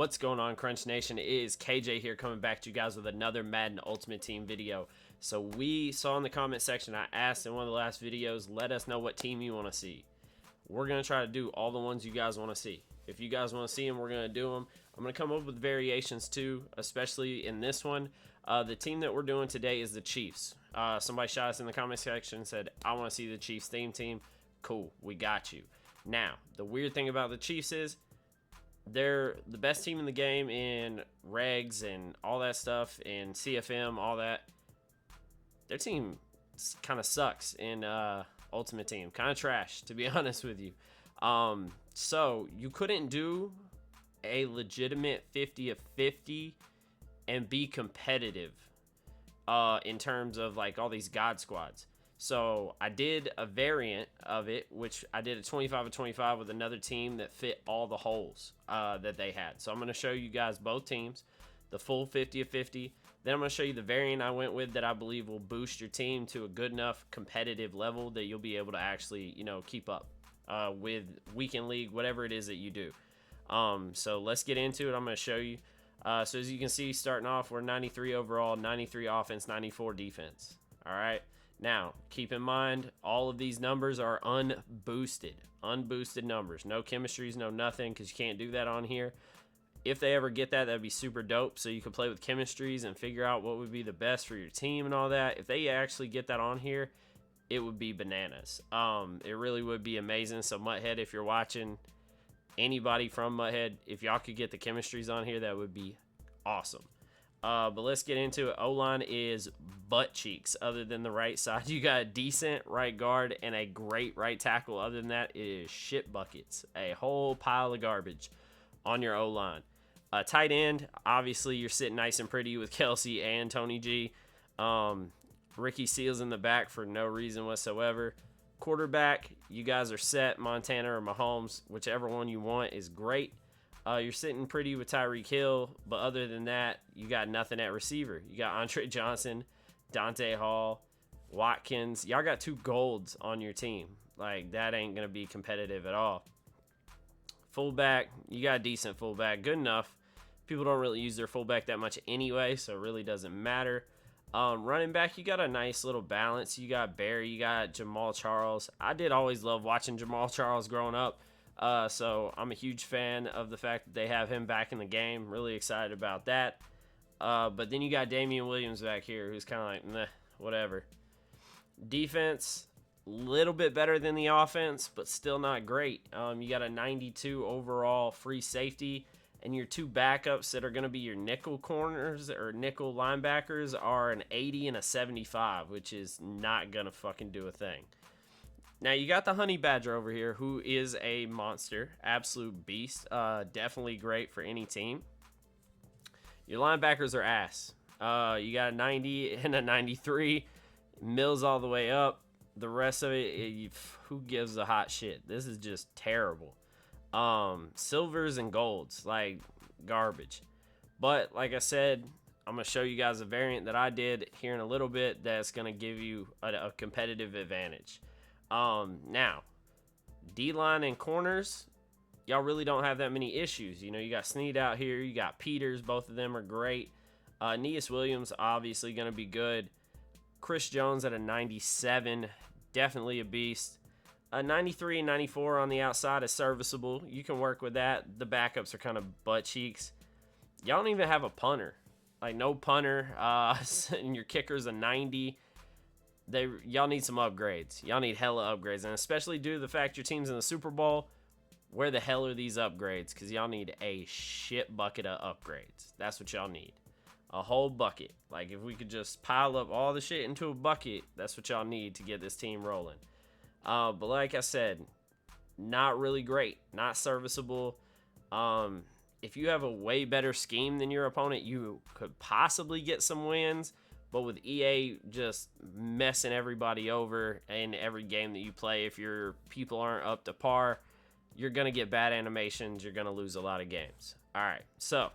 What's going on, Crunch Nation? It is KJ here, coming back to you guys with another Madden Ultimate Team video. So we saw in the comment section, I asked in one of the last videos, let us know what team you want to see. We're going to try to do all the ones you guys want to see. If you guys want to see them, we're going to do them. I'm going to come up with variations too, especially in this one. The team that we're doing today is the Chiefs. Somebody shot us in the comment section and said, I want to see the Chiefs theme team. Cool, we got you. Now, the weird thing about the Chiefs is, they're the best team in the game in regs and all that stuff, and CFM, all that. Their team kind of sucks in Ultimate Team. Kind of trash, to be honest with you. So you couldn't do a legitimate 50 of 50 and be competitive in terms of like all these God squads. So I did a variant of it, which I did a 25 of 25 with another team that fit all the holes that they had. So I'm going to show you guys both teams, the full 50 of 50. Then I'm going to show you the variant I went with that I believe will boost your team to a good enough competitive level that you'll be able to actually, you know, keep up with weekend league, whatever it is that you do. So let's get into it. I'm going to show you. So as you can see, starting off, we're 93 overall, 93 offense, 94 defense. All right. Now, keep in mind, all of these numbers are unboosted numbers. No chemistries, no nothing, because you can't do that on here. If they ever get that, that'd be super dope, so you could play with chemistries and figure out what would be the best for your team and all that. If they actually get that on here, it would be bananas. It really would be amazing. So, Mutthead, if you're watching, anybody from Mutthead, if y'all could get the chemistries on here, that would be awesome. But let's get into it. O-line is butt cheeks other than the right side. You got a decent right guard and a great right tackle. Other than that, it is shit buckets. A whole pile of garbage on your O-line. Tight end, obviously you're sitting nice and pretty with Kelsey and Tony G. Ricky Seals in the back for no reason whatsoever. Quarterback, you guys are set. Montana or Mahomes, whichever one you want is great. You're sitting pretty with Tyreek Hill, but other than that, you got nothing at receiver. You got Andre Johnson, Dante Hall, Watkins. Y'all got 2 golds on your team. Like, that ain't going to be competitive at all. Fullback, you got a decent fullback. Good enough. People don't really use their fullback that much anyway, so it really doesn't matter. Running back, you got a nice little balance. You got Barry, you got Jamal Charles. I did always love watching Jamal Charles growing up. So I'm a huge fan of the fact that they have him back in the game. Really excited about that. But then you got Damian Williams back here, who's kind of like, meh, whatever. Defense, little bit better than the offense, but still not great. You got a 92 overall free safety, and your 2 backups that are going to be your nickel corners or nickel linebackers are an 80 and a 75, which is not going to fucking do a thing. Now, you got the Honey Badger over here, who is a monster, absolute beast, definitely great for any team. Your linebackers are ass. You got a 90 and a 93, Mills all the way up. The rest of it, who gives a hot shit? This is just terrible. Silvers and golds, like garbage. But like I said, I'm going to show you guys a variant that I did here in a little bit that's going to give you a competitive advantage. Now, D-line and corners, y'all really don't have that many issues. You know, you got Snead out here, you got Peters, both of them are great. Neas Williams, obviously going to be good. Chris Jones at a 97, definitely a beast. A 93 and 94 on the outside is serviceable. You can work with that. The backups are kind of butt cheeks. Y'all don't even have a punter. Like, no punter. And your kicker's a 90. Y'all need some upgrades. Y'all need hella upgrades, and especially due to the fact your team's in the Super Bowl, where the hell are these upgrades? Because y'all need a shit bucket of upgrades. That's what y'all need. A whole bucket. Like, if we could just pile up all the shit into a bucket, that's what y'all need to get this team rolling. But like I said, not really great. Not serviceable. If you have a way better scheme than your opponent, you could possibly get some wins. But with EA just messing everybody over in every game that you play, if your people aren't up to par, you're going to get bad animations. You're going to lose a lot of games. All right, so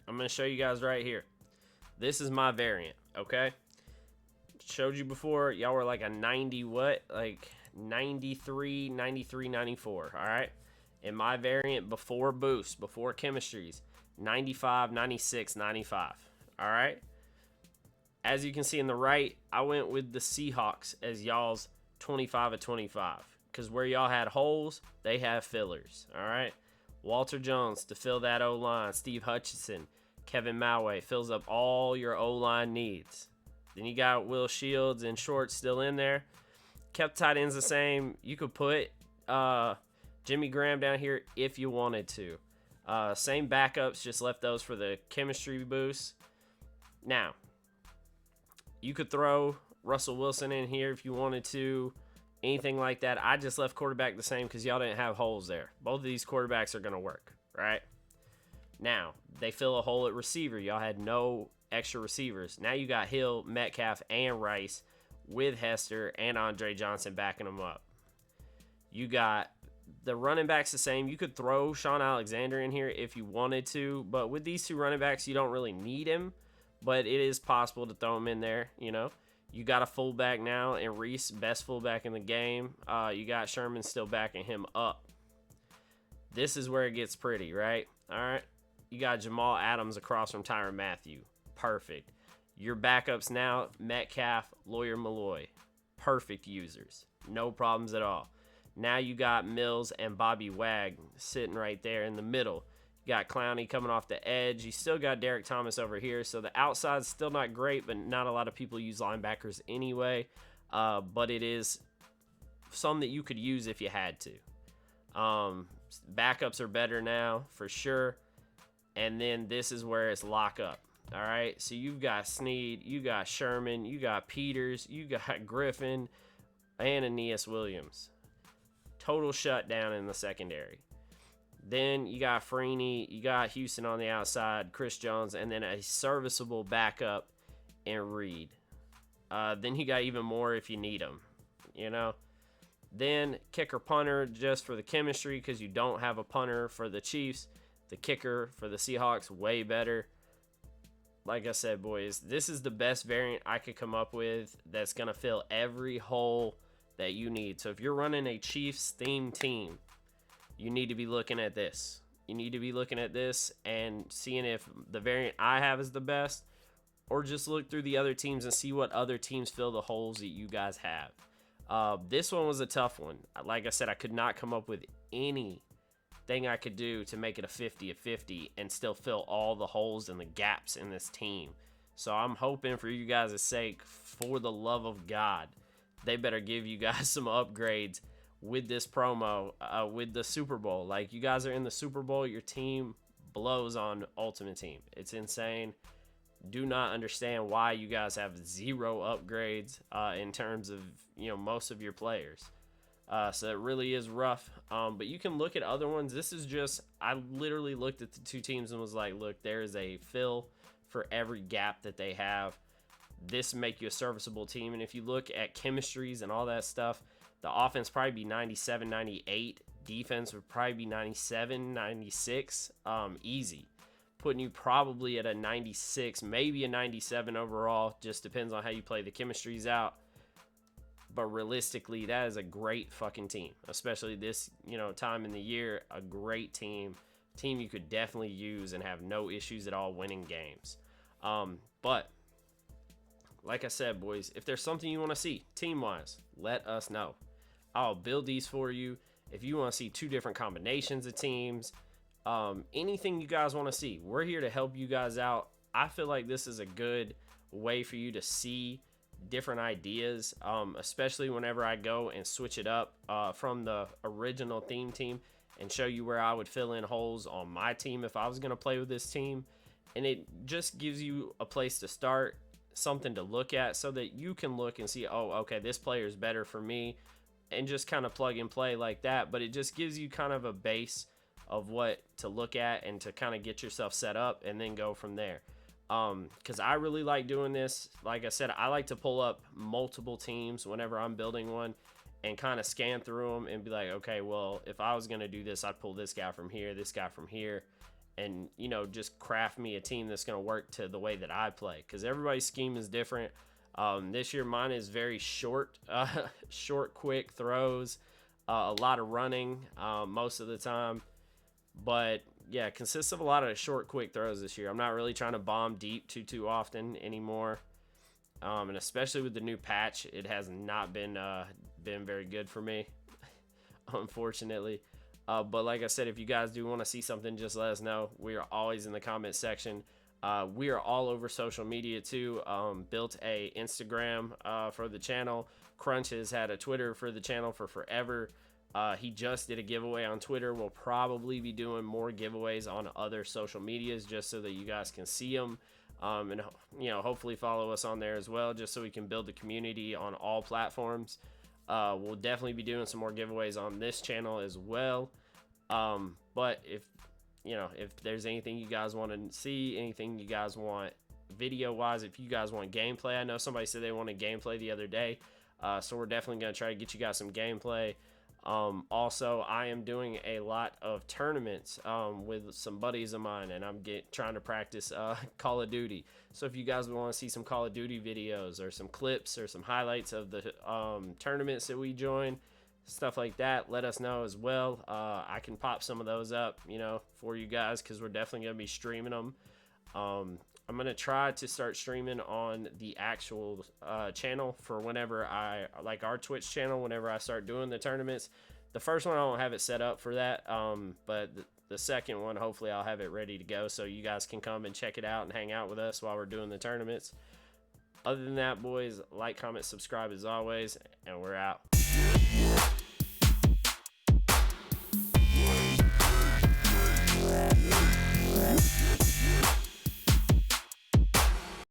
I'm going to show you guys right here. This is my variant, okay? Showed you before, y'all were like a 90 what? Like 93, 94, all right? In my variant, before boost, before chemistries, 95, 96, 95. All right. As you can see in the right, I went with the Seahawks as y'all's 25 of 25. Because where y'all had holes, they have fillers. All right. Walter Jones to fill that O-line. Steve Hutchinson, Kevin Malway fills up all your O-line needs. Then you got Will Shields and Short still in there. Kept tight ends the same. You could put Jimmy Graham down here if you wanted to. Same backups, just left those for the chemistry boost. Now, you could throw Russell Wilson in here if you wanted to. Anything like that. I just left quarterback the same because y'all didn't have holes there. Both of these quarterbacks are going to work, right? Now, they fill a hole at receiver. Y'all had no extra receivers. Now you got Hill, Metcalf, and Rice with Hester and Andre Johnson backing them up. You got the running backs the same. You could throw Sean Alexander in here if you wanted to, but with these two running backs, you don't really need him, but it is possible to throw him in there, you know. You got a fullback now, and Reese, best fullback in the game. You got Sherman still backing him up. This is where it gets pretty, right? All right. You got Jamal Adams across from Tyrann Mathieu. Perfect. Your backups now, Metcalf, Lawyer Malloy. Perfect users. No problems at all. Now you got Mills and Bobby Wag sitting right there in the middle. You got Clowney coming off the edge. You still got Derek Thomas over here. So the outside's still not great, but not a lot of people use linebackers anyway. But it is some that you could use if you had to. Backups are better now, for sure. And then this is where it's lock up. All right, so you've got Snead, you got Sherman, you got Peters, you got Griffin, and Aeneas Williams. Total shutdown in the secondary. Then you got Freeney, you got Houston on the outside, Chris Jones, and then a serviceable backup in Reed. Then you got even more if you need them, you know. Then kicker punter just for the chemistry because you don't have a punter for the Chiefs. The kicker for the Seahawks, way better. Like I said, boys, this is the best variant I could come up with that's going to fill every hole that you need. So if you're running a Chiefs themed team, you need to be looking at this. You need to be looking at this and seeing if the variant I have is the best, or just look through the other teams and see what other teams fill the holes that you guys have. This one was a tough one. Like I said, I could not come up with anything I could do to make it a 50-50 and still fill all the holes and the gaps in this team. So I'm hoping for you guys' sake, for the love of God, they better give you guys some upgrades with this promo, with the Super Bowl. Like, you guys are in the Super Bowl, your team blows on Ultimate Team. It's insane. Do not understand why you guys have 0 upgrades in terms of, you know, most of your players. So it really is rough. But you can look at other ones. This is just, I literally looked at the two teams and was like, look, there is a fill for every gap that they have. This make you a serviceable team. And if you look at chemistries and all that stuff, the offense probably be 97, 98. Defense would probably be 97, 96. Easy. Putting you probably at a 96, maybe a 97 overall. Just depends on how you play the chemistries out. But realistically, that is a great fucking team. Especially this, you know, time in the year. A great team. Team you could definitely use and have no issues at all winning games. But like I said, boys, if there's something you want to see team-wise, let us know. I'll build these for you. If you want to see 2 different combinations of teams, anything you guys want to see, we're here to help you guys out. I feel like this is a good way for you to see different ideas, especially whenever I go and switch it up from the original theme team and show you where I would fill in holes on my team if I was going to play with this team. And it just gives you a place to start, something to look at so that you can look and see, oh, okay, this player is better for me, and just kind of plug and play like that. But it just gives you kind of a base of what to look at and to kind of get yourself set up and then go from there. Because I really like doing this. Like I said, I like to pull up multiple teams whenever I'm building one and kind of scan through them and be like, okay, well, if I was going to do this, I'd pull this guy from here, this guy from here, and, you know, just craft me a team that's going to work to the way that I play, because everybody's scheme is different. This year mine is very short, quick throws. a lot of running most of the time. But yeah, it consists of a lot of short, quick throws this year. I'm not really trying to bomb deep too often anymore. And especially with the new patch, it has not been very good for me, unfortunately. But like I said, if you guys do want to see something, just let us know. We are always in the comment section. We are all over social media too. Built a Instagram for the channel. Crunch has had a Twitter for the channel for forever. He just did a giveaway on Twitter. We'll probably be doing more giveaways on other social medias just so that you guys can see them. And hopefully follow us on there as well, just so we can build the community on all platforms. We'll definitely be doing some more giveaways on this channel as well. But if there's anything you guys want to see, anything you guys want video wise, if you guys want gameplay, I know somebody said they wanted gameplay the other day, so we're definitely going to try to get you guys some gameplay. Also, I am doing a lot of tournaments with some buddies of mine, and I'm trying to practice Call of Duty. So if you guys want to see some Call of Duty videos or some clips or some highlights of the tournaments that we join, stuff like that, let us know as well. I can pop some of those up, for you guys, because we're definitely going to be streaming them. I'm going to try to start streaming on the actual channel for whenever like our Twitch channel, whenever I start doing the tournaments. The first one, I don't have it set up for that, but the second one, hopefully I'll have it ready to go so you guys can come and check it out and hang out with us while we're doing the tournaments. Other than that, boys, like, comment, subscribe as always, and we're out.